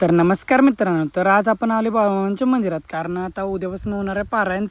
तर नमस्कार मित्रांनो, तर आज आपण आले बाबांच्या मंदिरात. कारण आता उद्यापासून होणार आहे पारायण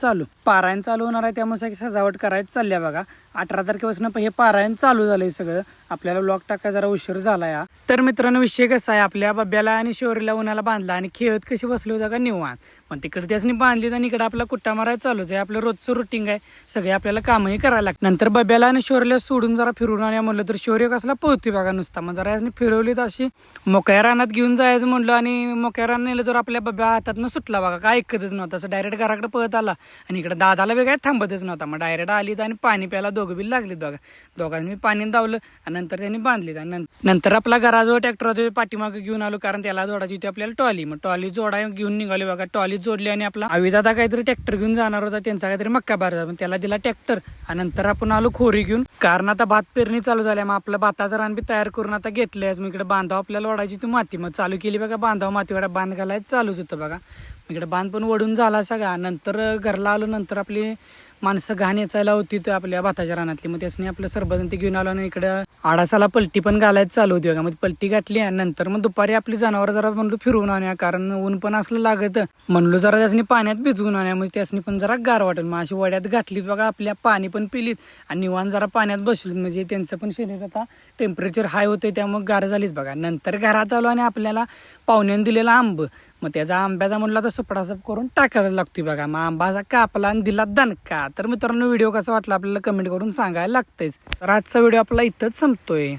चालू होणार आहे. त्यामुळे सगळी सजावट करायची चालली आहे बघा. 18 तारखेपासून हे पारायण चालू झालंय सगळं. आपल्याला ब्लॉग टाकायला जरा उशीर झाला या. तर मित्रांनो, विषय कसा आहे, आपल्या बब्याला आणि शौर्यला उन्हाला बांधला आणि खेळत कशी बसली होता का निवांत. पण तिकडे त्यासनी बांधली आणि इकडे आपला कुट्टा मारायला चालूच आहे. आपलं रोजचं रुटीन आहे, सगळे आपल्याला कामही करायला लागतं. नंतर बब्याला आणि शौर्यला सोडून जरा फिरून आणूया म्हणलं तर शौर्य कसला पळतोय बघा नुसता. मग जरा यासनी फिरवलीत अशी मोकळ्या रानात घेऊन जायचं म्हणलं आणि मोकळ्या रानात नेलं तर आपल्या बब्या हातातनं सुटला बघा. काय ऐकतच नव्हता, असं डायरेक्ट घराकडे पळत आला आणि इकडे दादाला वेगळ्या थांबतच नव्हता. मग डायरेक्ट आलीत आणि पाणी प्यायला दोघं बी लागलीत बघा. दोघांनी पाणी धावलं आणि नंतर त्यांनी बांधलीत. आणि नंतर आपला घराजवळ ट्रॅक्टरच्या पाठीमागे घेऊन आलो, कारण त्याला जोडायची होती आपल्याला टॉली. मग टॉली जोडाय घेऊन निघाली बघा. टॉली जोडली आणि आपला अविदादा काहीतरी ट्रॅक्टर घेऊन जाणार होता, त्यांचा काहीतरी मक्का बार. त्याला दिला ट्रॅक्टर आणि नंतर आपण आलो खोरी घेऊन, कारण आता भात पेरणी चालू झाली. मग आपलं भाताचं रान बी तयार करून आता घेतलंय. मग इकडे बांधाव आपल्याला ओढायची ती माती मग चालू केली बघा. बांधाव मातीवाडा बांध घालायचं चालूच होतं बघा. इकडे बांध पण वडून झाला सगळा. नंतर घरला आलो, नंतर आपली माणसं घाण याचायला होती तर आपल्या भाताच्या रानातली. मग त्यासनी आपलं सरबत ते घेऊन आलो आणि इकडे आडासाला पलटी पण घालायचं चालू होती बघा. मग पलटी घातली आणि नंतर मग दुपारी आपली जनावर जरा म्हणलो फिरवून आणूया, कारण ऊन पण असलं लागत. म्हणलो जरा त्यासनी पाण्यात भिजवून आणूया, म्हणजे त्यासनी पण जरा गार वाटेल. मग अशी वड्यात घातलीत बघा. आपल्या पाणी पण पिलीत आणि निवांत जरा पाण्यात बसलीत, म्हणजे त्यांचं पण शरीर आता टेम्परेचर हाय होते, त्यामुळे गार झालीत बघा. नंतर घरात आलो आणि आपल्याला पाहुण्याने दिलेला आंब, मग त्याचा आंब्याचा म्हणला तर सुपडासप करून टाकायला लागतोय बघा. मग आंबाचा कापला आणि दिला दणका. तर मित्रांनो, व्हिडिओ कसा वाटला आपल्याला कमेंट करून सांगायला लागतंच. तर आजचा व्हिडिओ आपला इथंच संपतोय.